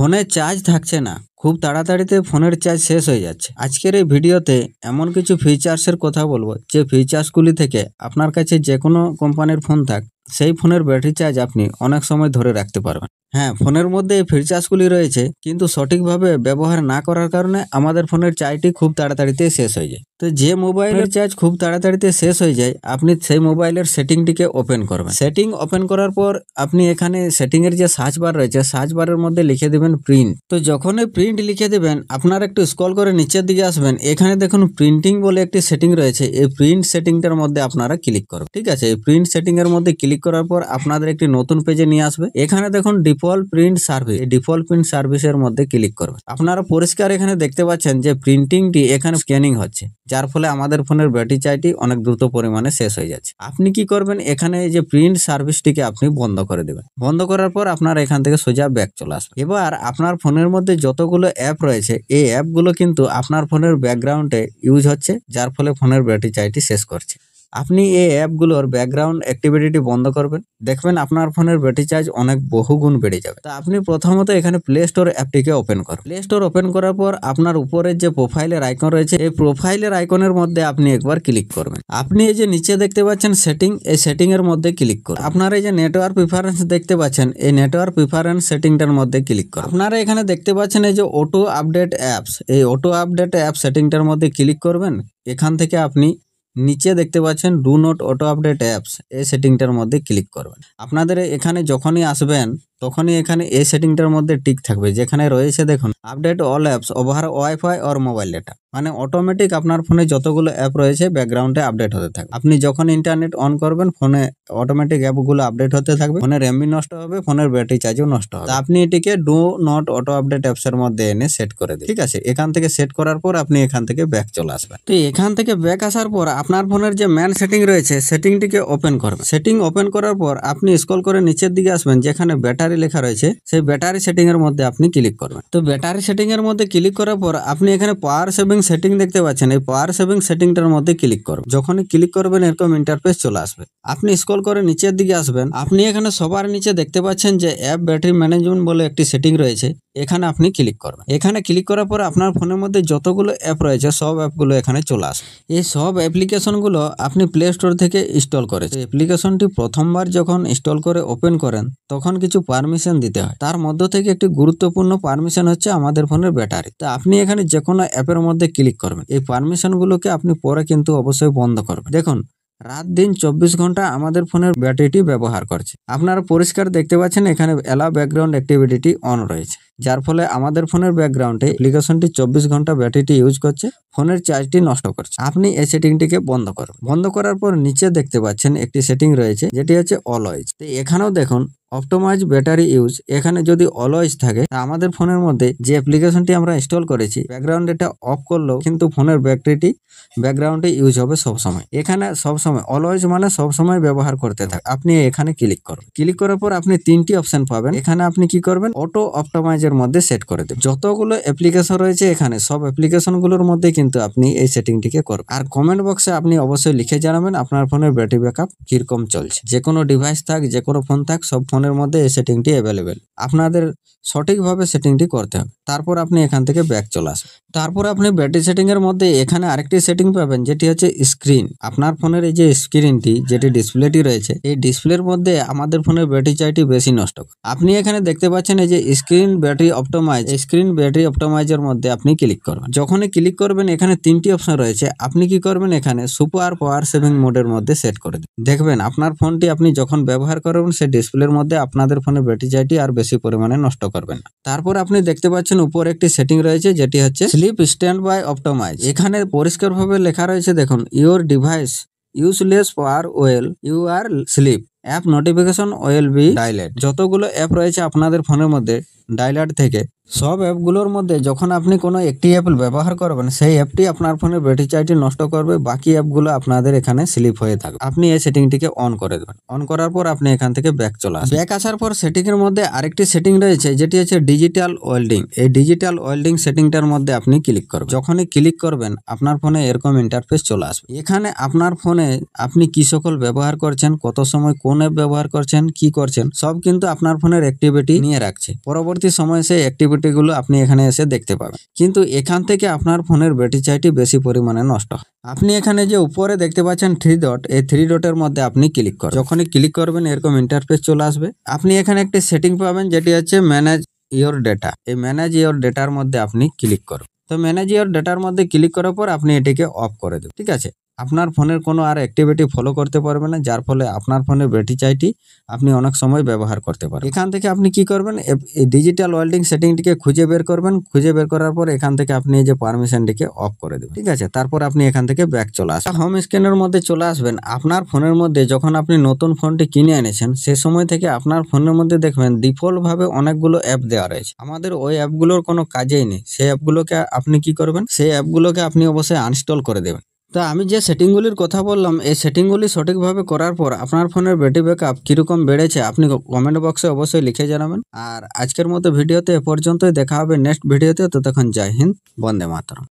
ফোনে চার্জ থাকছে না, খুব তাড়াতাড়িতে ফোনের চার্জ শেষ হয়ে যাচ্ছে। আজকের এই ভিডিওতে এমন কিছু ফিচার্সের কথা বলবো যে ফিচার্সগুলি থেকে আপনার কাছে যে কোনো কোম্পানির ফোন থাক, সেই ফোনের ব্যাটারি চার্জ আপনি অনেক সময় ধরে রাখতে পারবেন। হ্যাঁ, ফোনের মধ্যে এই ফিচার্সগুলি রয়েছে, কিন্তু সঠিকভাবে ব্যবহার না করার কারণে আমাদের ফোনের চার্জটি খুব তাড়াতাড়িতে শেষ হয়ে যায়। তো যে মোবাইলের চার্জ খুব তাড়াতাড়িতে শেষ হয়ে যায়, আপনি সেই মোবাইলের সেটিংটিকে ওপেন করবেন। সেটিং ওপেন করার পর আপনি এখানে সেটিংয়ের যে সার্চ বার রয়েছে, সার্চ বারের মধ্যে লিখে দেবেন প্রিন্ট। তো যখন এই প্রিন্ট লিখে দেবেন, আপনারা একটু স্ক্রল করে নিচের দিকে আসবেন। এখানে দেখুন প্রিন্টিং বলে একটি সেটিং রয়েছে, এই প্রিন্ট সেটিংটার মধ্যে আপনারা ক্লিক করবেন। ঠিক আছে, এই প্রিন্ট সেটিং এর মধ্যে ক্লিক করার পর আপনাদের একটি নতুন পেজে নিয়ে আসবে। এখানে দেখুন ডিফল্ট প্রিন্ট সার্ভিস, এই ডিফল্ট প্রিন্ট সার্ভিসের মধ্যে ক্লিক করবেন। আপনারা পরিষ্কার এখানে দেখতে পাচ্ছেন যে প্রিন্টিংটি এখানে স্ক্যানিং হচ্ছে, যার ফলে আমাদের ফোনের ব্যাটারি চার্জটি অনেক দ্রুত পরিমাণে শেষ হয়ে যাচ্ছে। আপনি কি করবেন, এখানে এই যে প্রিন্ট সার্ভিসটিকে আপনি বন্ধ করে দেবেন। বন্ধ করার পর আপনার এখান থেকে সোজা ব্যাক চলে আসবে। এবার আপনার ফোনের মধ্যে যতগুলো অ্যাপ রয়েছে, এই অ্যাপগুলো কিন্তু আপনার ফোনের ব্যাকগ্রাউন্ডে ইউজ হচ্ছে, যার ফলে ফোনের ব্যাটারি চার্জটি শেষ করছে। আপনি এই অ্যাপগুলোর ব্যাকগ্রাউন্ড অ্যাক্টিভিটি বন্ধ করবেন, দেখবেন আপনার ফোনের ব্যাটারি চার্জ অনেক বহুগুণ বেড়ে যাবে। তা আপনি প্রথমত এখানে প্লে স্টোর অ্যাপটিকে ওপেন করুন। প্লে স্টোর ওপেন করার পর আপনার উপরের যে প্রোফাইলের আইকন রয়েছে, এই প্রোফাইলের আইকনের মধ্যে আপনি একবার ক্লিক করবেন। আপনি এই যে নিচে দেখতে পাচ্ছেন সেটিং, এই সেটিং এর মধ্যে ক্লিক করুন। আপনারা এই যে নেটওয়ার্ক প্রিফারেন্স দেখতে পাচ্ছেন, এই নেটওয়ার্ক প্রিফারেন্স সেটিংটার মধ্যে ক্লিক করুন। আপনারা এখানে দেখতে পাচ্ছেন এই যে অটো আপডেট অ্যাপস, এই অটো আপডেট অ্যাপ সেটিংটার মধ্যে ক্লিক করবেন। এখান থেকে আপনি নিচে দেখতে পাচ্ছেন do not auto update apps, এই সেটিংটার মধ্যে ক্লিক করবেন। আপনাদের এখানে যখনই আসবেন তখনই এখানে এই সেটিংটার মধ্যে টিক থাকবে, যেখানে রয়েছে দেখুন update all apps over wifi or mobile data, মানে অটোমেটিক আপনার ফোনে যতগুলো অ্যাপ রয়েছে ব্যাকগ্রাউন্ডে আপডেট হতে থাকবে। আপনি যখন ইন্টারনেট অন করবেন, ফোনে অটোমেটিক অ্যাপগুলো আপডেট হতে থাকবে, ফোনের এমবি নষ্ট হবে, ফোনের ব্যাটারি চার্জও নষ্ট হবে। আপনি এটিকে do not auto update apps এর মধ্যে এনে সেট করে দিন। ঠিক আছে, এখান থেকে সেট করার পর আপনি এখান থেকে ব্যাক চলে আসবেন। তো এখান থেকে ব্যাক আসার পর আপনার ফোনের যে ম্যান সেটিং রয়েছে, সেটিংটিকে ওপেন করবেন। সেটিং ওপেন করার পর আপনি স্ক্রল করে নিচের দিকে আসবেন, যেখানে ব্যাটারি লেখা রয়েছে, সেই ব্যাটারি সেটিং এর মধ্যে আপনি ক্লিক করবেন। তো ব্যাটারি সেটিং এর মধ্যে ক্লিক করার পর আপনি এখানে পাওয়ার সেভিং সেটিং দেখতে পাচ্ছেন, এই পাওয়ার সেভিং সেটিংটার মধ্যে ক্লিক করবেন। যখনই ক্লিক করবেন এরকম ইন্টারফেস চলে আসবে। আপনি স্ক্রল করে নিচের দিকে আসবেন, আপনি এখানে সবার নিচে দেখতে পাচ্ছেন যে অ্যাপ ব্যাটারি ম্যানেজমেন্ট বলে একটি সেটিং রয়েছে, এখানে আপনি ক্লিক করবেন। এখানে ক্লিক করার পর আপনার ফোনের মধ্যে যতগুলো অ্যাপ রয়েছে সব অ্যাপগুলো এখানে চলে আসবে। এই সব অ্যাপ্লিকেশনগুলো আপনি প্লে স্টোর থেকে ইনস্টল করেছেন। অ্যাপ্লিকেশনটি প্রথমবার যখন ইনস্টল করে ওপেন করেন তখন কিছু পারমিশন দিতে হয়, তার মধ্য থেকে একটি গুরুত্বপূর্ণ পারমিশন হচ্ছে আমাদের ফোনের ব্যাটারি। তা আপনি এখানে যে কোনো অ্যাপের মধ্যে ক্লিক করবেন। এই পারমিশনগুলোকে আপনি পরে কিন্তু অবশ্যই বন্ধ করবেন। দেখুন রাত দিন 24 ঘন্টা আমাদের ফোনের ব্যাটারিটি ব্যবহার করছে। আপনারা পরিষ্কার দেখতে পাচ্ছেন এখানে অ্যালাউ ব্যাকগ্রাউন্ড অ্যাক্টিভিটি অন রয়েছে, যার ফলে আমাদের ফোনের ব্যাকগ্রাউন্ডে অ্যাপ্লিকেশনটি 24 ঘন্টা ব্যাটারিটি ইউজ করছে, ফোনের চার্জটি নষ্ট করছে। আপনি এই সেটিংটিকে বন্ধ করুন। বন্ধ করার পর নিচে দেখতে পাচ্ছেন একটি সেটিং রয়েছে, যেটি হচ্ছে অলওয়েজ। তো এখানেও দেখুন অপটোমাইজ ব্যাটারি ইউজ, এখানে যদি অলওয়েজ থাকে আমাদের ফোনের মধ্যে যে অ্যাপ্লিকেশনটি আমরা ইনস্টল করেছি ব্যাকগ্রাউন্ড এটা অফ করলেও কিন্তু ফোনের ব্যাটারিটি ব্যাকগ্রাউন্ডে ইউজ হবে সবসময়। এখানে সবসময় অলওয়েজ মানে সবসময় ব্যবহার করতে থাকে। আপনি এখানে ক্লিক করুন। ক্লিক করার পর আপনি তিনটি অপশন পাবেন। এখানে আপনি কি করবেন, অটো অপটোমাইজের মধ্যে সেট করে দেবেন। যতগুলো অ্যাপ্লিকেশন রয়েছে এখানে সব অ্যাপ্লিকেশনগুলোর মধ্যে কিন্তু আপনি এই সেটিংটিকে করবেন। আর কমেন্ট বক্সে আপনি অবশ্যই লিখে জানাবেন আপনার ফোনের ব্যাটারি ব্যাকআপ কিরকম চলছে। যে কোনো ডিভাইস থাক, যে কোনো ফোন থাক, সব ফোনের মধ্যে এই সেটিংটি অ্যাভেলেবেল। আপনাদের সঠিকভাবে সেটিংটি করতে হবে। তারপর আপনি এখান থেকে ব্যাক চলে আসবেন। তারপর আপনি ব্যাটারি সেটিং এর মধ্যে এখানে আরেকটি সেটিং পাবেন, যেটি হচ্ছে স্ক্রিন। আপনার ফোনের এই যে স্ক্রিনটি, যেটি ডিসপ্লেটি রয়েছে, এই ডিসপ্লের মধ্যে আমাদের ফোনের ব্যাটারি চার্জটি বেশি নষ্ট করে। আপনি এখানে দেখতে পাচ্ছেন এই যে screen battery optimise, screen battery অপটোমাইজের মধ্যে আপনি ক্লিক করবেন। যখনই ক্লিক করবেন এখানে তিনটি অপশন রয়েছে। আপনি কি করবেন, এখানে সুপার পাওয়ার সেভিং মোডের মধ্যে সেট করে দিন। দেখবেন আপনার ফোনটি আপনি যখন ব্যবহার করবেন সেই ডিসপ্লের মধ্যে আপনাদের ফোনের ব্যাটারি চার্জটি আর বেশি পরিমাণে নষ্ট করবেন না। তারপর আপনি দেখতে পাচ্ছেন উপর একটি সেটিং রয়েছে, যেটি হচ্ছে স্লিপ স্ট্যান্ড বাই অপটোমাইজ। এখানে পরিষ্কারভাবে লেখা রয়েছে দেখুন, your device uses less power while you are sleep, app notification will be delayed. যতগুলো অ্যাপ রয়েছে আপনাদের ফোনের মধ্যে ডাইলেট থেকে, সব অ্যাপগুলোর মধ্যে যখন আপনি কোনো একটি অ্যাপ ব্যবহার করবেন সেই অ্যাপটি আপনার ফোনের ব্যাটারি চার্জটি নষ্ট করবে, বাকি অ্যাপগুলো আপনাদের এখানে স্লিপ হয়ে থাকবে। আপনি এই সেটিংটিকে অন করে দেবেন। অন করার পর আপনি এখান থেকে ব্যাক চলে আসবেন। ব্যাক আসার পর সেটিংয়ের মধ্যে আরেকটি সেটিং রয়েছে, যেটি হচ্ছে ডিজিটাল ওয়েল্ডিং। এই ডিজিটাল ওয়েল্ডিং সেটিংটার মধ্যে আপনি ক্লিক করবেন। যখনই ক্লিক করবেন আপনার ফোনে এরকম ইন্টারফেস চলে আসবে। এখানে আপনার ফোনে আপনি কি সকল ব্যবহার করছেন, কত সময় কোন অ্যাপ ব্যবহার করছেন, কি করছেন, সব কিন্তু আপনার ফোনের অ্যাক্টিভিটি নিয়ে রাখছে। পরবর্তী পরবর্তী সময়ে সেই অ্যাক্টিভিটিগুলো আপনি এখানে এসে দেখতে পাবেন। কিন্তু এখান থেকে আপনার ফোনের ব্যাটারি চার্জটি বেশি পরিমাণে নষ্ট হয়। আপনি এখানে যে উপরে দেখতে পাচ্ছেন 3 ডট, এই 3 ডটের মধ্যে আপনি ক্লিক করবেন। যখনই ক্লিক করবেন এরকম ইন্টারফেস চলে আসবে। আপনি এখানে একটি সেটিং পাবেন যেটি হচ্ছে ম্যানেজ ইওর ডেটা। এই ম্যানেজ ইওর ডেটার মধ্যে আপনি ক্লিক করুন। তো ম্যানেজ ইওর ডেটার মধ্যে ক্লিক করার পর আপনি এটিকে অফ করে দেবেন। ঠিক আছে, আপনার ফোনের কোনো আর অ্যাক্টিভিটি ফলো করতে পারবে না, যার ফলে আপনার ফোনের ব্যাটারি চার্জটি আপনি অনেক সময় ব্যবহার করতে পারেন। এখান থেকে আপনি কি করবেন, এই ডিজিটাল ওয়েল্ডিং সেটিংটিকে খুঁজে বের করবেন। খুঁজে বের করার পর এখান থেকে আপনি এই যে পারমিশনটিকে অফ করে দেবেন। ঠিক আছে, তারপর আপনি এখান থেকে ব্যাক চলে আসবেন, হোম স্ক্রিনের মধ্যে চলে আসবেন। আপনার ফোনের মধ্যে যখন আপনি নতুন ফোনটি কিনে এনেছেন সে সময় থেকে আপনার ফোনের মধ্যে দেখবেন ডিফল্ট ভাবে অনেকগুলো অ্যাপ দেওয়া রয়েছে। আমাদের ওই অ্যাপগুলোর কোনো কাজেই নেই। সেই অ্যাপগুলোকে আপনি কি করবেন, সেই অ্যাপগুলোকে আপনি অবশ্যই আনইনস্টল করে দেবেন। তো আমি যে সেটিংগুলির কথা বললাম, এই সেটিংগুলি সঠিকভাবে করার পর আপনার ফোনের ব্যাটারি ব্যাকআপ কীরকম বেড়েছে আপনি কমেন্ট বক্সে অবশ্যই লিখে জানাবেন। আর আজকের মতো ভিডিওতে এ পর্যন্তই, দেখা হবে নেক্সট ভিডিওতে। ততক্ষণ জয় হিন্দ, বন্দে মাতরম।